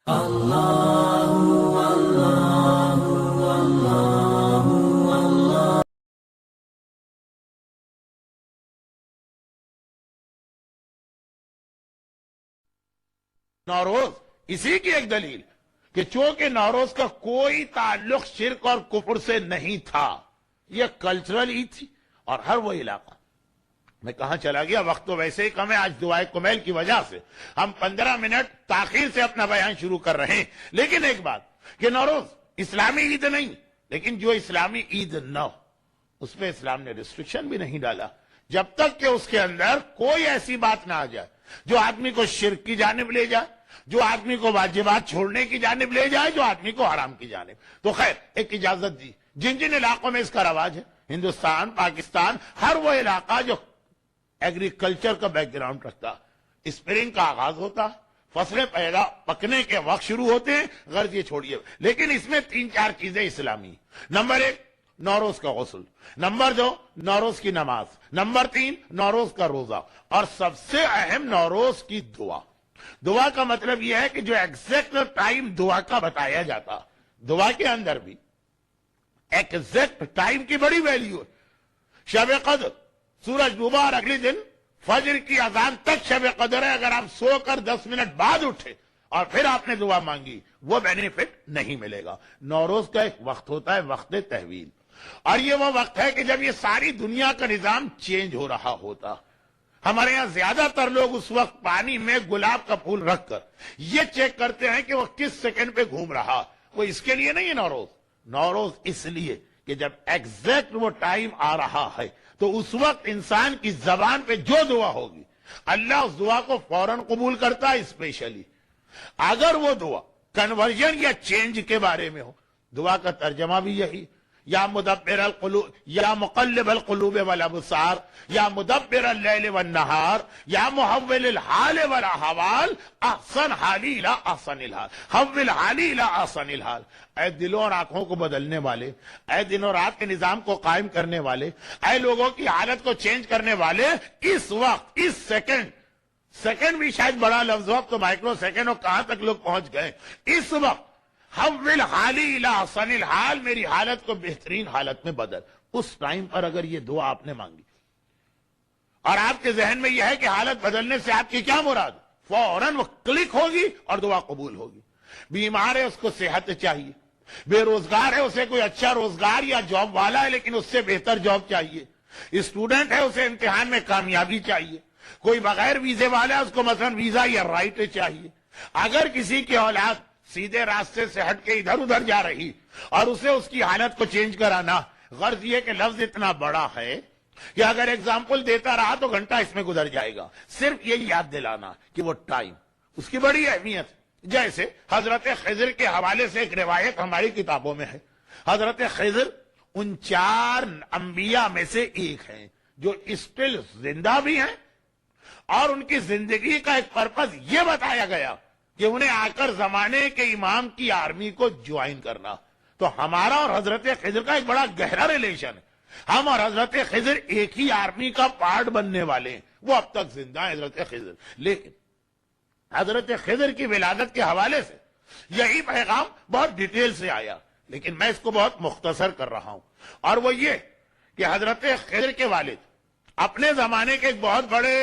نوروز اسی کی ایک دلیل کہ چونکہ نوروز کا کوئی تعلق شرک اور کفر سے نہیں تھا، یہ کلچرل عید تھی، اور ہر وہ علاقہ میں کہاں چلا گیا، وقت تو ویسے ہی کم ہے، آج دعائے کمیل کی وجہ سے ہم 15 منٹ تاخیر سے اپنا بیان شروع کر رہے ہیں۔ لیکن ایک بات کہ نوروز اسلامی عید نہیں، لیکن جو اسلامی عید نہ ہو اس پہ اسلام نے ریسٹرکشن بھی نہیں ڈالا، جب تک کہ اس کے اندر کوئی ایسی بات نہ آ جائے جو آدمی کو شرک کی جانب لے جائے، جو آدمی کو واجبات چھوڑنے کی جانب لے جائے، جو آدمی کو حرام کی جانب۔ تو خیر ایک اجازت دی، جن جن علاقوں میں اس کا رواج ہے، ہندوستان، پاکستان، ہر وہ علاقہ جو ایگریکلچر کا بیک گراؤنڈ رکھتا، اسپرنگ کا آغاز ہوتا، فصلیں پیدا پکنے کے وقت شروع ہوتے ہیں، غرض یہ چھوڑیے، لیکن اس میں 3-4 چیزیں اسلامی۔ نمبر 1 نوروز کا غسل، نمبر 2 نوروز کی نماز، نمبر 3 نوروز کا روزہ، اور سب سے اہم نوروز کی دعا۔ دعا کا مطلب یہ ہے کہ جو ایگزیکٹ ٹائم دعا کا بتایا جاتا، دعا کے اندر بھی ایگزیکٹ ٹائم کی بڑی ویلیو ہے۔ شب قدر، سورج ڈوبا اور اگلی دن فجر کی اذان تک شب قدر ہے، اگر آپ سو کر 10 منٹ بعد اٹھے اور پھر آپ نے دعا مانگی وہ بینیفٹ نہیں ملے گا۔ نوروز کا ایک وقت ہوتا ہے، وقت تحویل، اور یہ وہ وقت ہے کہ جب یہ ساری دنیا کا نظام چینج ہو رہا ہوتا۔ ہمارے ہاں زیادہ تر لوگ اس وقت پانی میں گلاب کا پھول رکھ کر یہ چیک کرتے ہیں کہ وہ کس سیکنڈ پہ گھوم رہا، وہ اس کے لیے نہیں ہے نوروز۔ نوروز اس لیے کہ جب ایگزیکٹ وہ ٹائم آ رہا ہے تو اس وقت انسان کی زبان پہ جو دعا ہوگی اللہ اس دعا کو فوراً قبول کرتا ہے۔ اسپیشلی اگر وہ دعا کنورژن یا چینج کے بارے میں ہو، دعا کا ترجمہ بھی یہی، یا مدبر القلوب، یا مقلب القلوب والابصار، یا مدبر اللیل والنہار، یا محول الحال والاحوال، احسن حالی لا احسن الحال، حول حالی لا احسن الحال۔ اے دلوں اور آنکھوں کو بدلنے والے، اے دن اور رات کے نظام کو قائم کرنے والے، اے لوگوں کی حالت کو چینج کرنے والے، اس وقت، اس سیکنڈ بھی شاید بڑا لفظ ہو، اب تو مائکرو سیکنڈ ہو، کہاں تک لوگ پہنچ گئے، اس وقت حول حالی الى احسن الحال، میری حالت کو بہترین حالت میں بدل۔ اس ٹائم پر اگر یہ دعا آپ نے مانگی اور آپ کے ذہن میں یہ ہے کہ حالت بدلنے سے آپ کی کیا مراد، فوراً وہ کلک ہوگی اور دعا قبول ہوگی۔ بیمار ہے اس کو صحت چاہیے، بے روزگار ہے اسے کوئی اچھا روزگار یا جاب والا ہے لیکن اس سے بہتر جاب چاہیے، اسٹوڈنٹ ہے اسے امتحان میں کامیابی چاہیے، کوئی بغیر ویزے والا ہے اس کو مثلا ویزا یا رائٹ چاہیے۔ اگر کسی کی اولاد سیدھے راستے سے ہٹ کے ادھر ادھر جا رہی اور اسے اس کی حالت کو چینج کرانا، غرض یہ کہ لفظ اتنا بڑا ہے کہ اگر ایگزامپل دیتا رہا تو گھنٹہ اس میں گزر جائے گا، صرف یہ یاد دلانا کہ وہ ٹائم، اس کی بڑی اہمیت۔ جیسے حضرت خضر کے حوالے سے ایک روایت ہماری کتابوں میں ہے، حضرت خضر ان 4 انبیاء میں سے ایک ہیں جو اسٹل زندہ بھی ہیں، اور ان کی زندگی کا ایک پرپس یہ بتایا گیا کہ انہیں آ کر زمانے کے امام کی آرمی کو جوائن کرنا۔ تو ہمارا اور حضرت خضر کا ایک بڑا گہرا ریلیشن ہے، ہم اور حضرت خضر ایک ہی آرمی کا پارٹ بننے والے ہیں، وہ اب تک زندہ ہیں حضرت خضر۔ لیکن حضرت خضر کی ولادت کے حوالے سے یہی پیغام بہت ڈیٹیل سے آیا، لیکن میں اس کو بہت مختصر کر رہا ہوں، اور وہ یہ کہ حضرت خضر کے والد اپنے زمانے کے ایک بہت بڑے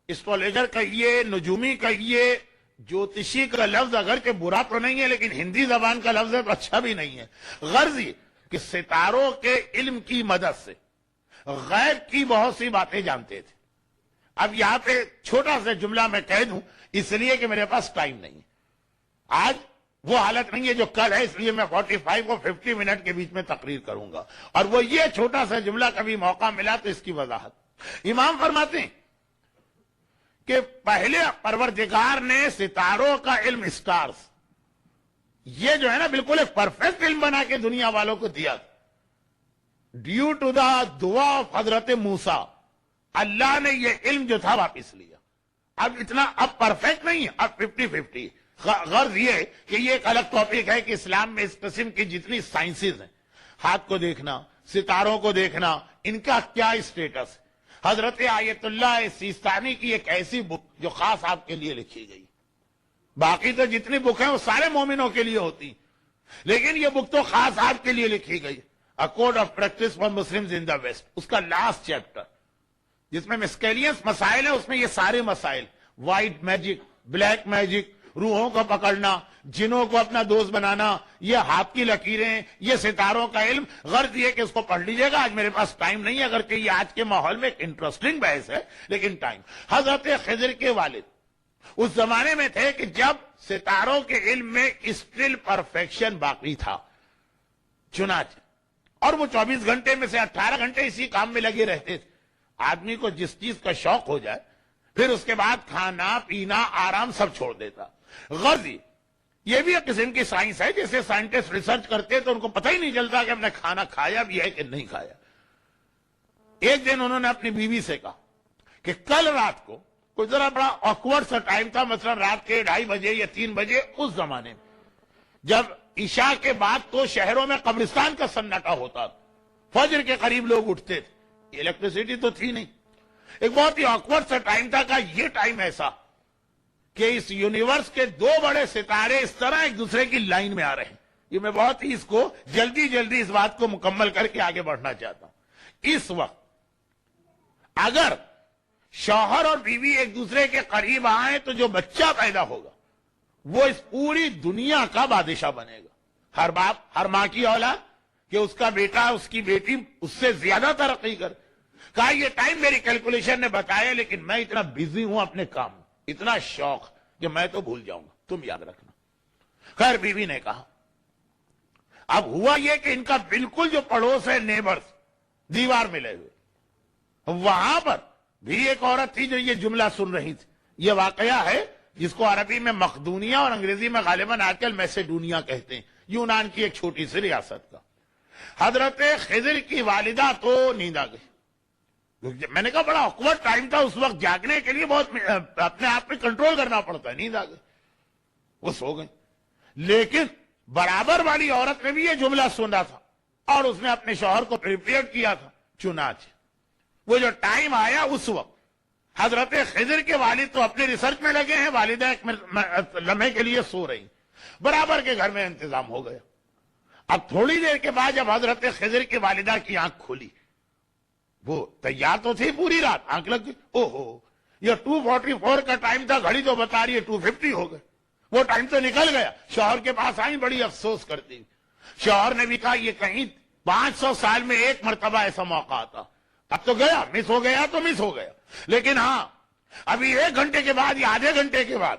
اسٹرالوجر کہیے، نجومی کہیے، جوتشی کا لفظ اگرچہ برا تو نہیں ہے لیکن ہندی زبان کا لفظ ہے تو اچھا بھی نہیں ہے، غرض یہ کہ ستاروں کے علم کی مدد سے غیب کی بہت سی باتیں جانتے تھے۔ اب یہاں پہ چھوٹا سا جملہ میں کہہ دوں اس لیے کہ میرے پاس ٹائم نہیں ہے، آج وہ حالت نہیں ہے جو کل ہے، اس لیے میں 45 اور 50 منٹ کے بیچ میں تقریر کروں گا، اور وہ یہ چھوٹا سا جملہ کبھی موقع ملا تو اس کی وضاحت۔ امام فرماتے ہیں کہ پہلے پروردگار نے ستاروں کا علم، اسٹارز، یہ جو ہے نا بالکل ایک پرفیکٹ علم بنا کے دنیا والوں کو دیا، ڈیو ٹو دا دعا آف حضرت موسیٰ، اللہ نے یہ علم جو تھا واپس لیا۔ اب اتنا اب پرفیکٹ نہیں ہے، اب 50-50۔ غرض یہ کہ یہ ایک الگ ٹاپک ہے کہ اسلام میں اس قسم کی جتنی سائنسز ہیں، ہاتھ کو دیکھنا، ستاروں کو دیکھنا، ان کا کیا اسٹیٹس ہے۔ حضرت آیت اللہ سیستانی کی ایک ایسی بک جو خاص آپ کے لیے لکھی گئی، باقی تو جتنی بک ہیں وہ سارے مومنوں کے لیے ہوتی، لیکن یہ بک تو خاص آپ کے لیے لکھی گئی، A Code of Practice for Muslims in the West، اس کا لاسٹ چیپٹر جس میں مسکیلینس مسائل ہے، اس میں یہ سارے مسائل، وائٹ میجک، بلیک میجک، روحوں کو پکڑنا، جنوں کو اپنا دوست بنانا، یہ ہاتھ کی لکیریں، یہ ستاروں کا علم، غرض یہ کہ اس کو پڑھ لیجئے گا۔ آج میرے پاس ٹائم نہیں ہے، اگر کہ یہ آج کے ماحول میں ایک انٹرسٹنگ بحث ہے، لیکن ٹائم۔ حضرت خضر کے والد اس زمانے میں تھے کہ جب ستاروں کے علم میں اسٹل پرفیکشن باقی تھا، چنانچہ اور وہ 24 گھنٹے میں سے 18 گھنٹے اسی کام میں لگے رہتے تھے۔ آدمی کو جس چیز کا شوق ہو جائے پھر اس کے بعد کھانا پینا آرام سب چھوڑ دیتا۔ غرض یہ بھی ایک قسم کی سائنس ہے، جیسے سائنٹسٹ ریسرچ کرتے تو ان کو پتہ ہی نہیں چلتا کہ ہم نے کھانا کھایا بھی ہے کہ نہیں کھایا۔ ایک دن انہوں نے اپنی بیوی سے کہا کہ کل رات کو کوئی ذرا بڑا آکورڈ سا ٹائم تھا، مثلا رات کے 2:30 بجے یا 3 بجے، اس زمانے میں جب عشاء کے بعد تو شہروں میں قبرستان کا سناٹا ہوتا تھا، فجر کے قریب لوگ اٹھتے تھے، الیکٹریسٹی تو تھی نہیں، ایک بہت ہی آکورڈ سا ٹائم تھا۔ کہ یہ ٹائم ایسا کہ اس یونیورس کے 2 بڑے ستارے اس طرح ایک دوسرے کی لائن میں آ رہے ہیں۔ یہ میں بہت ہی اس کو جلدی اس بات کو مکمل کر کے آگے بڑھنا چاہتا ہوں۔ اس وقت اگر شوہر اور بیوی ایک دوسرے کے قریب آئیں تو جو بچہ پیدا ہوگا وہ اس پوری دنیا کا بادشاہ بنے گا۔ ہر باپ، ہر ماں کی اولاد کہ اس کا بیٹا، اس کی بیٹی اس سے زیادہ ترقی کر۔ کہا یہ ٹائم میری کیلکولیشن نے بتایا، لیکن میں اتنا بزی ہوں اپنے کام میں، اتنا شوق کہ میں تو بھول جاؤں گا، تم یاد رکھنا۔ خیر بیوی نے کہا۔ اب ہوا یہ کہ ان کا بالکل جو پڑوس ہے، نیبرز، دیوار ملے ہوئے، وہاں پر بھی ایک عورت تھی جو یہ جملہ سن رہی تھی۔ یہ واقعہ ہے جس کو عربی میں مقدونیہ اور انگریزی میں غالباً آج کل میسیڈونیا کہتے ہیں، یونان کی ایک چھوٹی سی ریاست کا۔ حضرت خضر کی والدہ تو نیند آ گئی۔ میں نے کہا بڑا آکورڈ ٹائم تھا، اس وقت جاگنے کے لیے بہت اپنے آپ پہ کنٹرول کرنا پڑتا ہے، نیند آ گئی، وہ سو گئی۔ لیکن برابر والی عورت نے بھی یہ جملہ سنا تھا اور اس نے اپنے شوہر کو پریپیئر کیا تھا۔ چنانچہ وہ جو ٹائم آیا اس وقت حضرت خضر کے والد تو اپنے ریسرچ میں لگے ہیں، والدہ ایک لمحے کے لیے سو رہی، برابر کے گھر میں انتظام ہو گیا۔ اب تھوڑی دیر کے بعد جب حضرت خضر کی والدہ کی آنکھ کھلی، وہ تیار تو تھی پوری رات، آنکھ لگ گئی، اوہو یہ 2:44 کا ٹائم تھا، گھڑی تو بتا رہی ہے 2:50 ہو گئے، وہ ٹائم تو نکل گیا۔ شوہر کے پاس آئی، بڑی افسوس کرتی۔ شوہر نے بھی کہا یہ کہیں 500 سال میں ایک مرتبہ ایسا موقع آتا، اب تو گیا، مس ہو گیا تو مس ہو گیا، لیکن ہاں ابھی 1 گھنٹے کے بعد یا آدھے گھنٹے کے بعد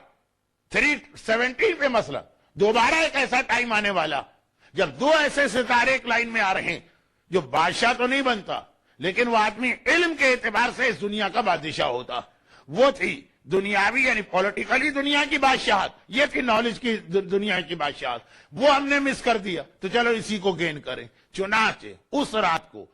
3:17 پہ مثلا دوبارہ ایک ایسا ٹائم آنے والا جب 2 ایسے ستارے ایک لائن میں آ رہے ہیں، جو بادشاہ تو نہیں بنتا لیکن وہ آدمی علم کے اعتبار سے اس دنیا کا بادشاہ ہوتا۔ وہ تھی دنیاوی یعنی پولیٹیکلی دنیا کی بادشاہت، یہ تھی نالج کی دنیا کی بادشاہت، وہ ہم نے مس کر دیا، تو چلو اسی کو گین کریں۔ چنانچہ اس رات کو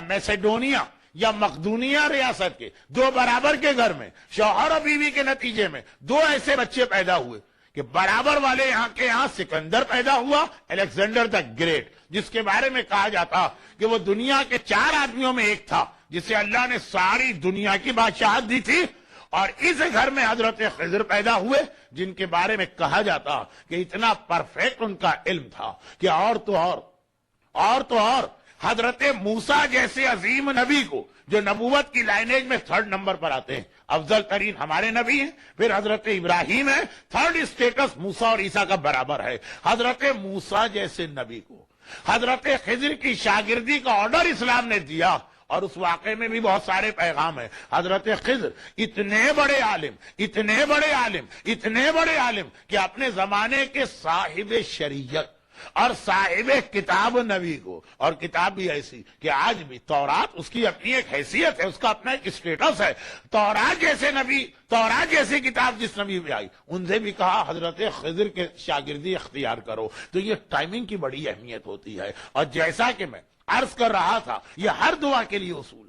میسیڈونیا یا مقدونیہ ریاست کے 2 برابر کے گھر میں شوہر اور بیوی کے نتیجے میں 2 ایسے بچے پیدا ہوئے کہ برابر والے یہاں سکندر پیدا ہوا، الیگزینڈر دا گریٹ، جس کے بارے میں کہا جاتا کہ وہ دنیا کے 4 آدمیوں میں ایک تھا جسے اللہ نے ساری دنیا کی بادشاہت دی تھی۔ اور اس گھر میں حضرت خضر پیدا ہوئے جن کے بارے میں کہا جاتا کہ اتنا پرفیکٹ ان کا علم تھا کہ اور تو اور حضرت موسیٰ جیسے عظیم نبی کو، جو نبوت کی لائنیج میں 3rd نمبر پر آتے ہیں، افضل ترین ہمارے نبی ہیں، پھر حضرت ابراہیم ہے، 3rd اسٹیٹس موسیٰ اور عیسیٰ کا برابر ہے، حضرت موسیٰ جیسے نبی کو حضرت خضر کی شاگردی کا آرڈر اسلام نے دیا۔ اور اس واقعے میں بھی بہت سارے پیغام ہیں۔ حضرت خضر اتنے بڑے عالم کہ اپنے زمانے کے صاحب شریعت اور صاحب کتاب نبی کو، اور کتاب بھی ایسی کہ آج بھی تورات اس کی اپنی ایک حیثیت ہے، اس کا اپنا ایک اسٹیٹس ہے۔ تورات جیسے نبی، تورات جیسی کتاب جس نبی میں آئی، ان سے بھی کہا حضرت خضر کے شاگردی اختیار کرو۔ تو یہ ٹائمنگ کی بڑی اہمیت ہوتی ہے۔ اور جیسا کہ میں عرض کر رہا تھا، یہ ہر دعا کے لیے اصول،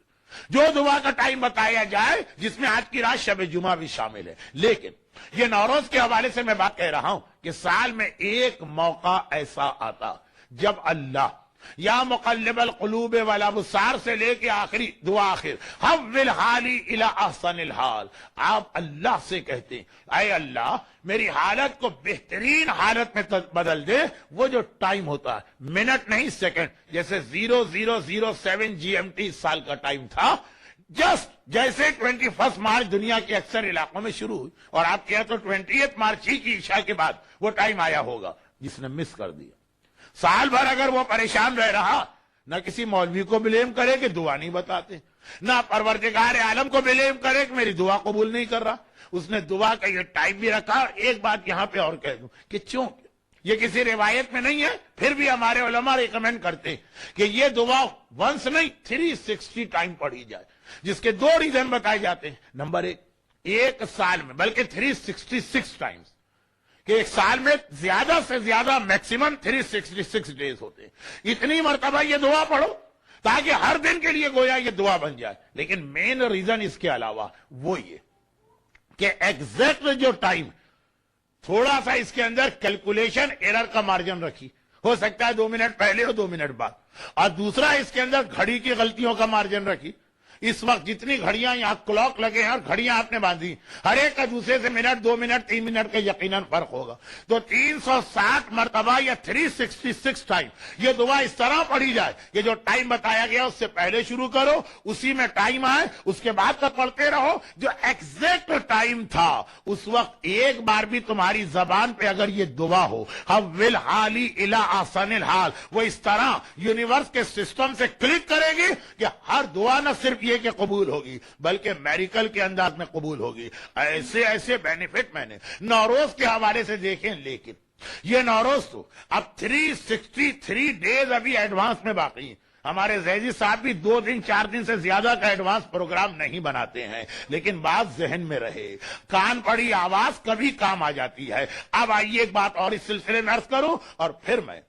جو دعا کا ٹائم بتایا جائے جس میں آج کی رات شب جمعہ بھی شامل ہے، لیکن یہ نوروز کے حوالے سے میں بات کہہ رہا ہوں کہ سال میں ایک موقع ایسا آتا جب اللہ یا مقلب القلوب والابصار سے لے کے آخری دعا آخر حول حالی الی احسن الحال. آپ اللہ سے کہتے ہیں اے اللہ میری حالت کو بہترین حالت میں بدل دے. وہ جو ٹائم ہوتا ہے منٹ نہیں سیکنڈ, جیسے 0007 GMT اس سال کا ٹائم تھا, جسٹ جیسے 21 مارچ دنیا کے اکثر علاقوں میں شروع ہوئی, اور آپ کہتے تو 20 مارچ ہی کی عشاء کے بعد وہ ٹائم آیا ہوگا. جس نے مس کر دیا, سال بھر اگر وہ پریشان رہ رہا, نہ کسی مولوی کو بلیم کرے کہ دعا نہیں بتاتے, نہ پروردگار عالم کو بلیم کرے کہ میری دعا قبول نہیں کر رہا. اس نے دعا کا یہ ٹائم بھی رکھا. ایک بات یہاں پہ اور کہہ دوں کہ چوں یہ کسی روایت میں نہیں ہے, پھر بھی ہمارے علماء ریکمینڈ کرتے ہیں کہ یہ دعا ونس نہیں 360 ٹائم پڑھی جائے, جس کے 2 ریزن بتائے جاتے ہیں. نمبر 1, ایک سال میں بلکہ 366 ٹائمز, کہ ایک سال میں زیادہ سے زیادہ میکسیمم 366 ڈیز ہوتے ہیں. اتنی مرتبہ یہ دعا پڑھو تاکہ ہر دن کے لیے گویا یہ دعا بن جائے. لیکن مین ریزن اس کے علاوہ وہ یہ کہ ایگزیکٹ جو ٹائم, تھوڑا سا اس کے اندر کیلکولیشن ایرر کا مارجن رکھی, ہو سکتا ہے 2 منٹ پہلے اور 2 منٹ بعد, اور دوسرا اس کے اندر گھڑی کی غلطیوں کا مارجن رکھی. اس وقت جتنی گھڑیاں یہاں کلاک لگے ہیں اور گھڑیاں آپ نے باندھی, ہر ایک کا دوسرے سے منٹ 2 منٹ 3 منٹ کا یقیناً فرق ہوگا. تو 360 مرتبہ یا 366 ٹائم یہ دعا اس طرح پڑھی جائے کہ جو ٹائم بتایا گیا اس سے پہلے شروع کرو, اسی میں ٹائم آئے, اس کے بعد تک پڑھتے رہو. جو ایگزیکٹ ٹائم تھا اس وقت ایک بار بھی تمہاری زبان پہ اگر یہ دعا ہو حول حالی الی احسن الحال, وہ اس طرح یونیورس کے سسٹم سے کلک کرے گی کہ ہر دعا نہ صرف کہ قبول ہوگی بلکہ میریکل کے انداز میں قبول ہوگی. ایسے ایسے بینیفٹ میں نے نوروز کے حوالے سے دیکھیں. لیکن یہ نوروز تو اب 363 ڈیز ابھی ایڈوانس میں باقی ہیں. ہمارے زیدی صاحب بھی 2 دن 4 دن سے زیادہ کا ایڈوانس پروگرام نہیں بناتے ہیں, لیکن بات ذہن میں رہے, کان پڑی آواز کبھی کام آ جاتی ہے. اب آئیے ایک بات اور اس سلسلے میں عرض کروں اور پھر میں